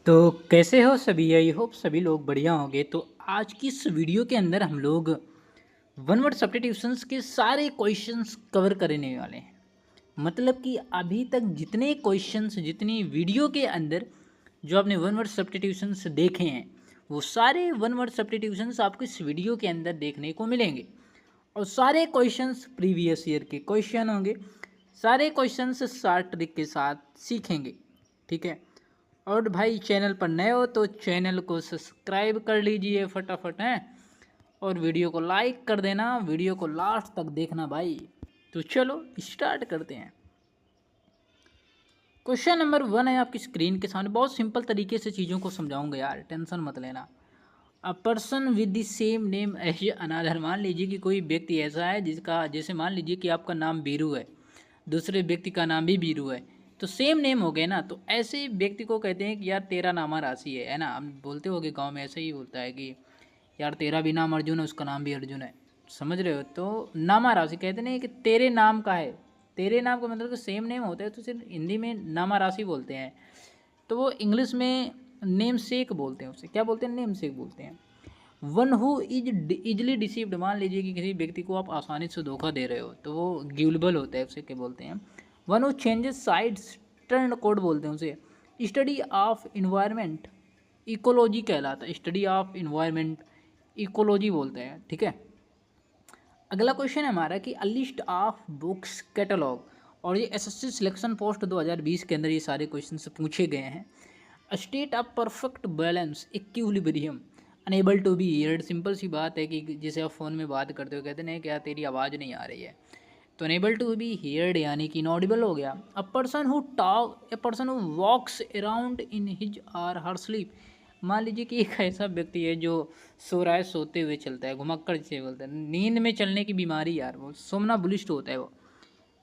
तो कैसे हो सभी? आई होप सभी लोग बढ़िया होंगे। तो आज की इस वीडियो के अंदर हम लोग वन वर्ड सब्स्टिट्यूशंस के सारे क्वेश्चंस कवर करने वाले हैं। मतलब कि अभी तक जितने क्वेश्चंस जितनी वीडियो के अंदर जो आपने वन वर्ड सब्स्टिट्यूशंस देखे हैं वो सारे वन वर्ड सब्स्टिट्यूशंस आपको इस वीडियो के अंदर देखने को मिलेंगे। और सारे क्वेश्चंस प्रीवियस ईयर के क्वेश्चन होंगे। सारे क्वेश्चंस शॉर्ट ट्रिक के साथ सीखेंगे। ठीक है। और भाई चैनल पर नए हो तो चैनल को सब्सक्राइब कर लीजिए फटाफट हैं। और वीडियो को लाइक कर देना, वीडियो को लास्ट तक देखना भाई। तो चलो स्टार्ट करते हैं। क्वेश्चन नंबर 1 है आपकी स्क्रीन के सामने। बहुत सिंपल तरीके से चीज़ों को समझाऊंगा यार, टेंशन मत लेना। A person with the same name as another. मान लीजिए कि कोई व्यक्ति ऐसा है जिसका, जैसे मान लीजिए कि आपका नाम बीरू है, दूसरे व्यक्ति का नाम भी बीरू है, तो सेम नेम हो गए ना। तो ऐसे व्यक्ति को कहते हैं कि यार तेरा नाम राशि है ना। हम बोलते होगे गांव में ऐसे ही बोलता है कि यार तेरा भी नाम अर्जुन है, उसका नाम भी अर्जुन है। समझ रहे हो? तो नामा राशि कहते नहीं कि तेरे नाम का है। तेरे नाम का मतलब कि सेम नेम होता है तो सिर्फ हिंदी में नामा राशि बोलते हैं। तो वो इंग्लिश में नेम सेक बोलते हैं। उसे क्या बोलते हैं? नेम सेक बोलते हैं। One who is easily deceived. मान लीजिए कि किसी व्यक्ति को आप आसानी से धोखा दे रहे हो तो वो गिवलेबल होता है, उसे क्या बोलते हैं? One who changes sides, turn code बोलते हैं उसे। स्टडी ऑफ इन्वायरमेंट, इकोलॉजी कहलाता है। स्टडी ऑफ इन्वायरमेंट इकोलॉजी बोलते हैं। ठीक है। अगला क्वेश्चन है हमारा कि अ लिस्ट ऑफ बुक्स कैटलॉग। और ये एसएससी सिलेक्शन पोस्ट 2020 के अंदर ये सारे क्वेश्चन पूछे गए हैं। A state of perfect balance, equilibrium, unable to be heard. Simple सी बात है कि जैसे आप फ़ोन में बात करते हो, कहते हैं क्या तेरी आवाज़ नहीं आ रही है, तो अनेबल टू बी हियर्ड यानी कि इनऑडिबल हो गया। A person who walks around in his or her sleep. मान लीजिए कि एक ऐसा व्यक्ति है जो सो रहा है, सोते हुए चलता है, घुमक्कड़ से बोलते हैं। नींद में चलने की बीमारी यार, वो सोमनाबुलिस्ट होता है। वो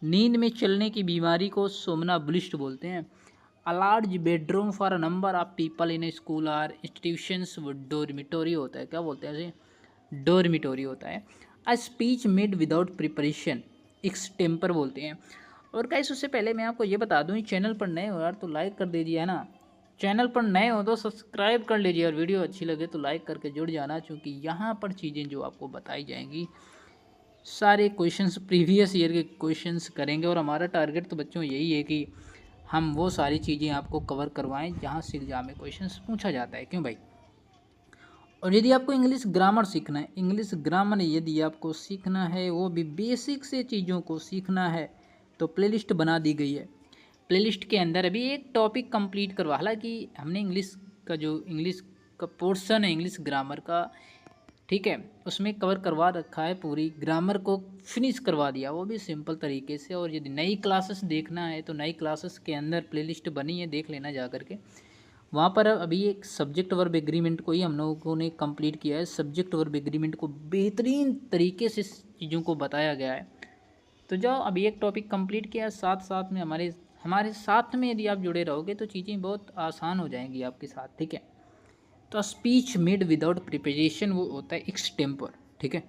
नींद में चलने की बीमारी को सोमनाबुलिस्ट बोलते हैं। A large bedroom for a number of people in a school or institutions वो डोरमिटोरी होता है। क्या बोलते हैं इसे? डोरमिटोरी होता है। A speech made without preparation extempore बोलते हैं। और गाइस उससे पहले मैं आपको ये बता दूं, चैनल पर नए हो यार तो लाइक कर दीजिए, है ना। चैनल पर नए हो तो सब्सक्राइब कर लीजिए और वीडियो अच्छी लगे तो लाइक करके जुड़ जाना, क्योंकि यहाँ पर चीज़ें जो आपको बताई जाएंगी सारे क्वेश्चंस प्रीवियस ईयर के क्वेश्चंस करेंगे। और हमारा टारगेट तो बच्चों यही है कि हम वो सारी चीज़ें आपको कवर करवाएं जहाँ से एग्जाम में क्वेश्चंस पूछा जाता है। क्यों भाई? और यदि आपको इंग्लिश ग्रामर सीखना है, इंग्लिश ग्रामर यदि आपको सीखना है, वो भी बेसिक से चीज़ों को सीखना है, तो प्लेलिस्ट बना दी गई है। प्लेलिस्ट के अंदर अभी एक टॉपिक कंप्लीट करवा, हालांकि हमने इंग्लिश का जो इंग्लिश का पोर्शन है इंग्लिश ग्रामर का, ठीक है, उसमें कवर करवा रखा है, पूरी ग्रामर को फिनिश करवा दिया, वो भी सिंपल तरीके से। और यदि नई क्लासेस देखना है तो नई क्लासेस के अंदर प्लेलिस्ट बनी है, देख लेना जा करके। वहाँ पर अभी एक सब्जेक्ट वर्ब एग्रीमेंट को ही हम लोगों ने कंप्लीट किया है। सब्जेक्ट वर्ब एग्रीमेंट को बेहतरीन तरीके से चीज़ों को बताया गया है। तो जाओ अभी एक टॉपिक कंप्लीट किया, साथ साथ में हमारे हमारे साथ में यदि आप जुड़े रहोगे तो चीज़ें बहुत आसान हो जाएंगी आपके साथ। ठीक है। तो स्पीच मेड विदाउट प्रिपरेशन वो होता है एक्सटेम्पर। ठीक है।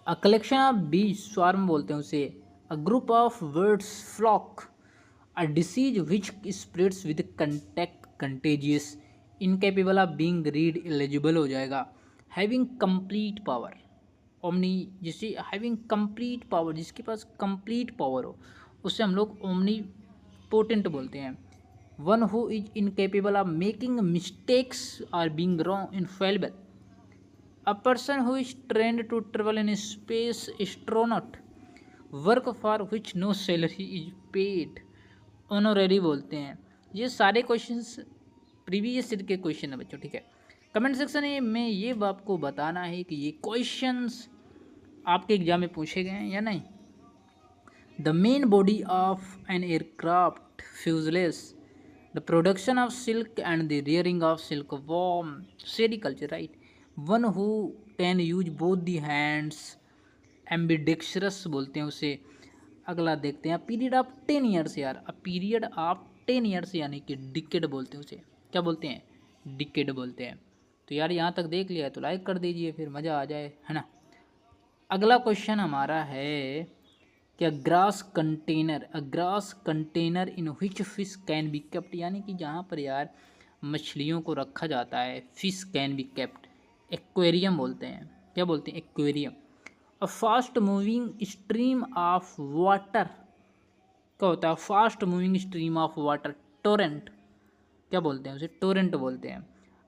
A collection of bees, swarm बोलते हैं उसे। A group of words, flock. A disease which spreads with contact, contagious. Incapable of being read, eligible हो जाएगा। हैविंग कंप्लीट पावर, ओमनी, जिसे हैविंग कंप्लीट पावर, जिसके पास कंप्लीट पावर हो उससे हम लोग ओमनी पोटेंट बोलते हैं। One who is incapable of making mistakes or being wrong, infallible. A person who is trained to travel in space, astronaut. Work for which no salary is paid, honorary बोलते हैं। ये सारे questions previous year के question है बच्चों। ठीक है। Comment section में ये आपको बताना है कि ये क्वेश्चंस आपके एग्जाम में पूछे गए हैं या नहीं। The main body of an aircraft, fuselage. The production of silk and the rearing of silk worm, sericulture, right. One who can use both the hands, ambidextrous बोलते हैं उसे। अगला देखते हैं, पीरियड ऑफ 10 ईयर्स यार। अ पीरियड ऑफ 10 ईयर्स यानी कि decade बोलते हैं उसे। क्या बोलते हैं? डिकेड बोलते हैं। तो यार यहाँ तक देख लिया है तो लाइक कर दीजिए, फिर मज़ा आ जाए, है ना। अगला क्वेश्चन हमारा है कि grass container, a grass container in which fish can be kept, यानी कि जहाँ पर यार मछलियों को रखा जाता है। Fish can be kept, aquarium बोलते हैं। क्या बोलते हैं? Aquarium. A fast moving stream of water, क्या होता है? Fast moving stream of water, torrent, क्या बोलते हैं उसे? टोरेंट बोलते हैं।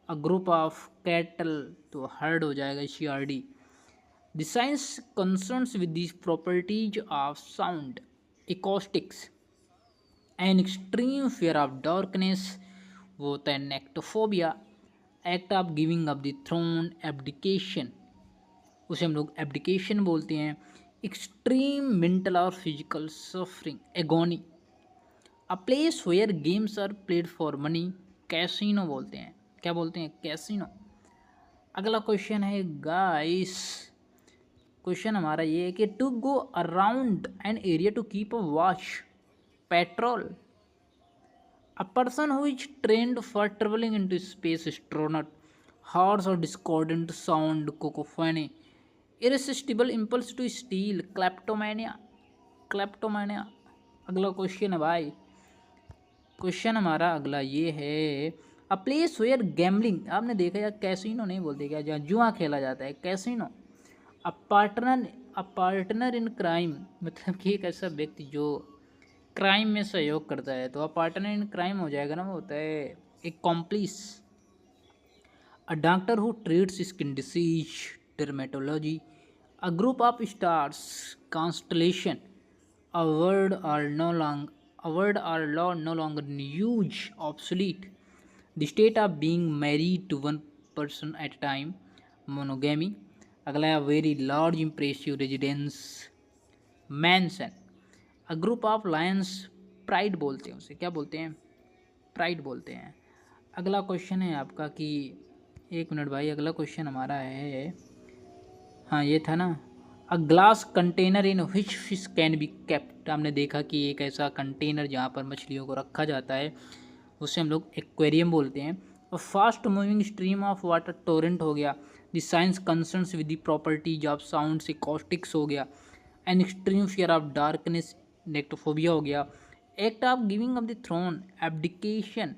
अ ग्रुप ऑफ कैटल, तो हर्ड हो जाएगा, CRD। The science concerns with these properties of sound, acoustics, an extreme fear of darkness, वो होता है nyctophobia. Act of giving up the throne, abdication, उसे हम लोग एब्डिकेशन बोलते हैं। एक्सट्रीम मेंटल और physical suffering, agony. A place where games are played for money, casino बोलते हैं। क्या बोलते हैं? कैसीनो। अगला क्वेश्चन है गाइस, क्वेश्चन हमारा ये है कि to go around an area to keep a watch, patrol. A person who is trained for travelling into space, astronaut. Hoarse और discordant sound, cacophony. Irresistible impulse to steal, kleptomania, kleptomania. अगला question है भाई, question हमारा अगला ये है, अ place where gambling, आपने देखा यार, कैसीनो नहीं बोलते क्या, जहाँ जुआ खेला जाता है, casino. A partner, a partner in crime, मतलब कि एक ऐसा व्यक्ति जो क्राइम में सहयोग करता है, तो अ पार्टनर इन क्राइम हो जाएगा ना, वो होता है एक accomplice. A doctor who treats skin disease, dermatology. A group of stars, constellation. A word are no long a word are no longer in use, obsolete. The state of being married to one person at a time, monogamy. अगला है very large impressive residence, mansion. A group of lions, pride बोलते हैं उसे, क्या बोलते हैं? Pride बोलते हैं। अगला क्वेश्चन है आपका कि, एक मिनट भाई, अगला क्वेश्चन हमारा है, हाँ ये था ना, a glass container in which fish can be kept. हमने देखा कि एक ऐसा कंटेनर जहाँ पर मछलियों को रखा जाता है, उसे हम लोग एक्वेरियम बोलते हैं। और fast moving stream of water, torrent हो गया। The science concerns with the properties of sound, acoustics हो गया। An extreme fear of darkness, nyctophobia हो गया। Act of giving off the throne, abdication,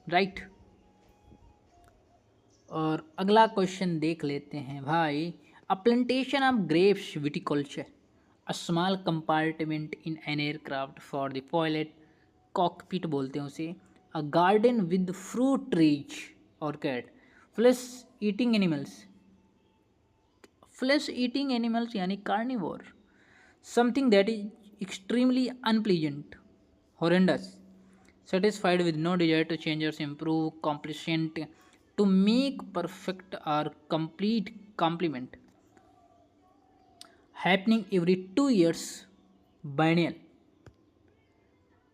right. और अगला क्वेश्चन देख लेते हैं भाई, a plantation of grapes, viticulture. A small compartment in an aircraft for the pilot, cockpit बोलते हैं उसे। A garden with fruit trees, orchid. Flash eating animals, flesh eating animals यानी carnivore. Something that is extremely unpleasant, horrendous. Satisfied with no desire to change or improve, complacent, to make perfect or complete, complement. Happening every 2 years, biennial.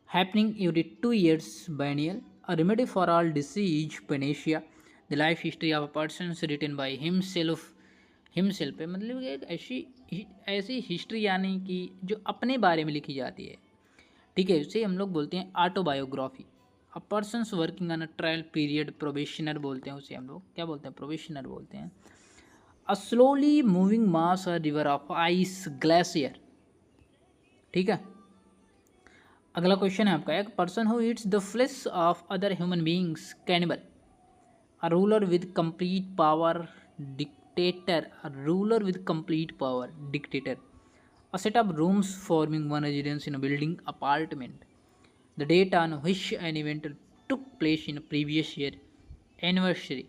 Happening every 2 years, biennial. A remedy for all disease, panacea. The life history of a person written by himself, himself है, मतलब कि एक ऐसी history यानी कि जो अपने बारे में लिखी जाती है, ठीक है, उसे हम लोग बोलते हैं autobiography. A person's working on a trial period, probationer बोलते हैं उसे हम लोग, क्या बोलते हैं? प्रोबेशनर बोलते हैं। A slowly moving mass, a river of ice, glacier, ठीक है। अगला क्वेश्चन है आपका, एक person who eats the flesh of other human beings, cannibal. A ruler with complete power, dictator. A ruler with complete power, dictator. A set of rooms forming one residence in a building, apartment. The date on which an event took place in a previous year, anniversary.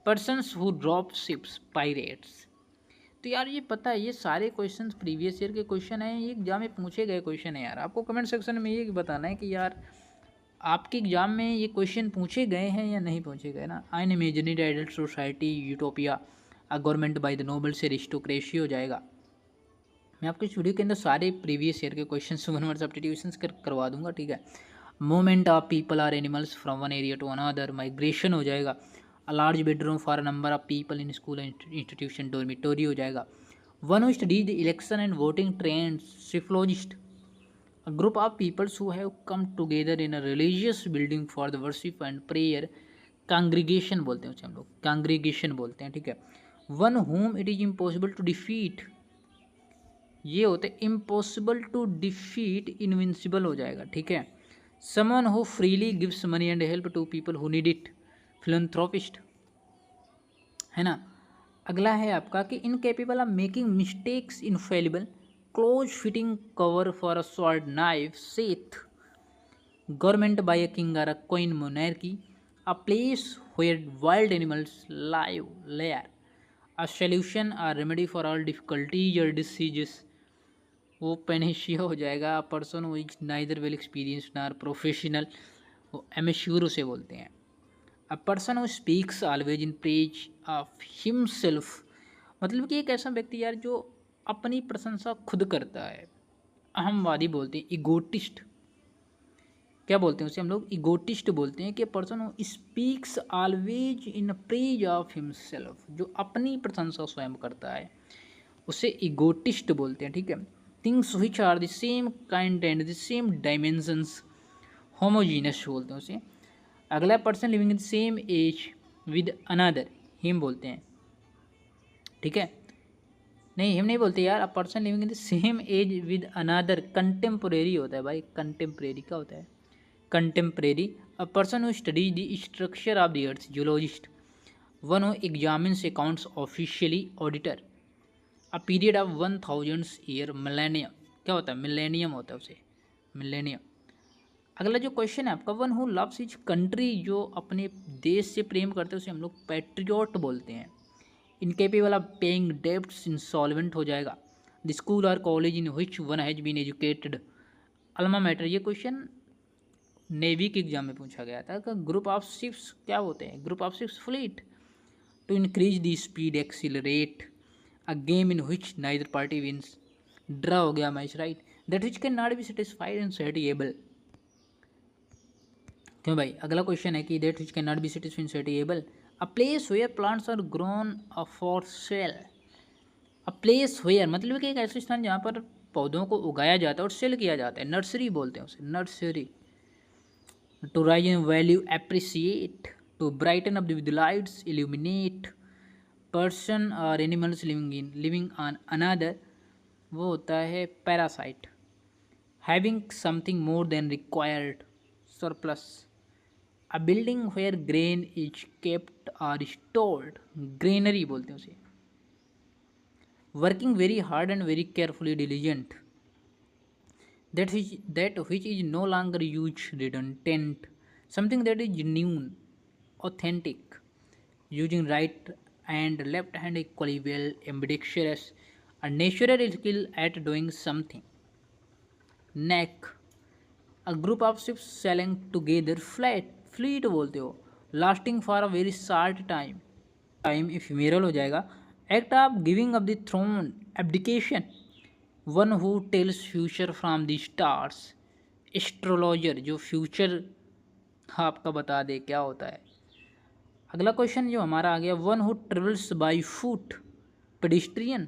Persons who drop ships, pirates. तो यार ये पता है, ये सारे questions previous year के question हैं, ये एग्जाम में पूछे गए क्वेश्चन है यार। आपको कमेंट सेक्शन में ये बताना है कि यार आपके एग्जाम में ये क्वेश्चन पूछे गए हैं या नहीं पूछे गए ना। An imaginary ideal society, utopia. A government by the noble से रिस्टोक्रेसी हो जाएगा। मैं आपको इस वीडियो के अंदर सारे प्रीवियस ईयर के क्वेश्चन वन वर्ड सब्स्टिट्यूशंस करवा दूंगा, ठीक है। Movement of people or animals from one area to another, migration हो जाएगा। A large bedroom for a number of people in school institution, dormitory हो जाएगा। One who studies the election and voting trends, psephologist. A group of peoples who have come together in a religious building for the worship and prayer, congregation बोलते हैं उसे हम लोग, congregation बोलते हैं, ठीक है। One whom it is impossible to defeat, ये होते इम्पॉसिबल टू डिफीट, इनविंसिबल हो जाएगा, ठीक है। Someone who freely gives money and help to people who need it, philanthropist, है ना। अगला है आपका कि incapable of making mistakes, infallible, close fitting cover for a sword knife, sheath, government by a king और a queen, monarchy, a place where wild animals live, lair, a solution और remedy for all difficulties और diseases, वो panacea हो जाएगा। A person who is neither well experienced nor professional, वो amateur उसे बोलते हैं। अ person who speaks always in praise of himself, मतलब कि एक ऐसा व्यक्ति यार जो अपनी प्रशंसा खुद करता है। अहमवादी बोलते हैं, ईगोटिस्ट, क्या बोलते हैं उसे हम लोग, ईगोटिस्ट बोलते हैं कि person who speaks always in praise of himself, जो अपनी प्रशंसा स्वयं करता है उसे ईगोटिस्ट बोलते हैं, ठीक है। Things which are the same kind and the same dimensions, homogenous बोलते हैं उसे। अगला person living in same age with another, him बोलते हैं, ठीक है। नहीं, हिम नहीं बोलते यार, a person living in the same age with another, contemporary होता है भाई, कंटेम्परेरी का होता है, contemporary. A person who study the structure of the earth, geologist, one who examines accounts, officially auditor, a period of 1000 year, millennium, क्या होता है, millennium होता है उसे, मिलेनियम। अगला जो क्वेश्चन है आपका, one who loves his country, जो अपने देश से प्रेम करते हैं उसे हम लोग पैट्रियोट बोलते हैं। Incapable of paying debts, insolvent हो जाएगा। द स्कूल और college in which one has been educated, alma mater, ये क्वेश्चन नेवी के एग्जाम में पूछा गया था। ग्रुप ऑफ शिप्स क्या होते हैं, group of ships fleet, to increase the speed, accelerate, a game in which neither party wins, draw हो गया match, right. That which can not be satisfied and satiable, क्यों भाई। अगला क्वेश्चन है कि that which can not be satisfied and satiable, a place where plants are grown for sale, a place where मतलब कि एक ऐसा स्थान जहाँ पर पौधों को उगाया जाता है और सेल किया जाता है, नर्सरी बोलते हैं उसे, nursery. To rise in value, appreciate, to brighten up with lights, illuminate, person और एनिमल्स लिविंग ऑन अनदर, वो होता है parasite. Having something more than required, surplus. A building where grain is kept और stored, granary बोलते हैं उसे। Working very hard and very carefully diligent, that which is no longer used, redundant, something that is genuine, authentic, using right and left hand equally well, ambidextrous, a natural skill at doing something. Neck, a group of ships sailing together, fleet बोलते हो, lasting for a very short time ephemeral हो जाएगा। act of giving up the throne, abdication, one who tells future from the stars, astrologer, जो future आपका बता दे क्या होता है। अगला क्वेश्चन जो हमारा आ गया, one who travels by foot, pedestrian,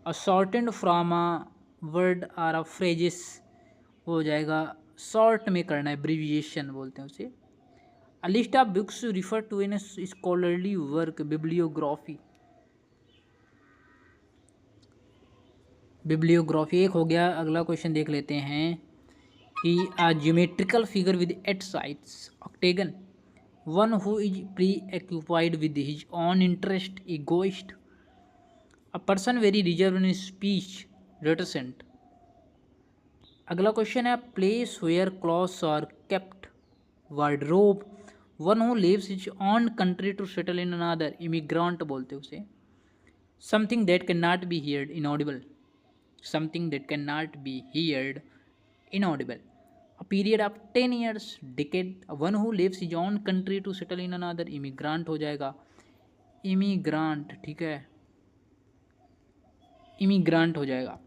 a shortened from a word और अ फ्रेजेस, वो हो जाएगा शॉर्ट में करना है, एब्रीविएशन बोलते हैं उसे। A list of books refer to in scholarly work, bibliography, bibliography एक हो गया। अगला क्वेश्चन देख लेते हैं कि a geometrical figure with 8 sides, octagon, one who is preoccupied with his own interest, egoist, a person very reserved in speech, reticent। अगला question है place where clothes are kept, wardrobe, one who leaves his own country to settle in another, immigrant बोलते हैं उसे। something that cannot be heard, inaudible, something that cannot be heard, inaudible, a period of 10 years, decade, one who leaves his own country to settle in another, immigrant हो जाएगा, immigrant, ठीक है, immigrant हो जाएगा।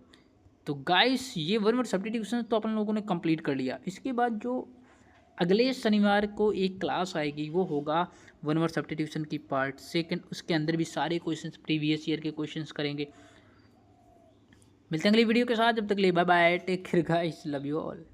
तो गाइस ये one word substitution तो अपन लोगों ने कंप्लीट कर लिया। इसके बाद जो अगले शनिवार को एक क्लास आएगी वो होगा वन वर्ड सब्स्टिट्यूशन की पार्ट सेकंड, उसके अंदर भी सारे क्वेश्चंस प्रीवियस ईयर के क्वेश्चंस करेंगे। मिलते हैं अगली वीडियो के साथ, जब तक के लिए bye bye, take care guys, love you all.